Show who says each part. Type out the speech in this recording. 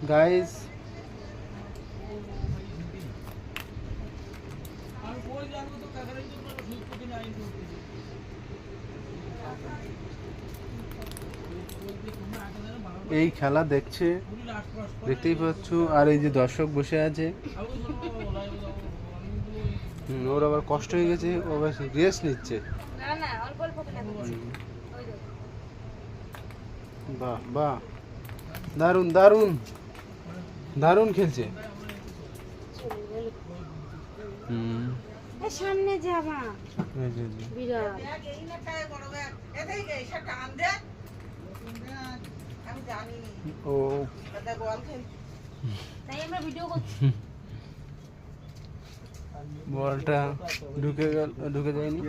Speaker 1: Guys এই খেলা দেখছে, দেখতেই পাচ্ছ। আর এই যে দর্শক বসে আছে, ওর আবার কষ্ট হয়ে গেছে, ও আবার রেস্ট নিচ্ছে। বাহ বাহ, দারুণ দারুণ দারুণ খেলছে।
Speaker 2: সামনে যাবা বিরাট
Speaker 1: ও
Speaker 2: তাই আমরা ভিডিও করছি।
Speaker 1: বলটা ঢুকে যায়নি।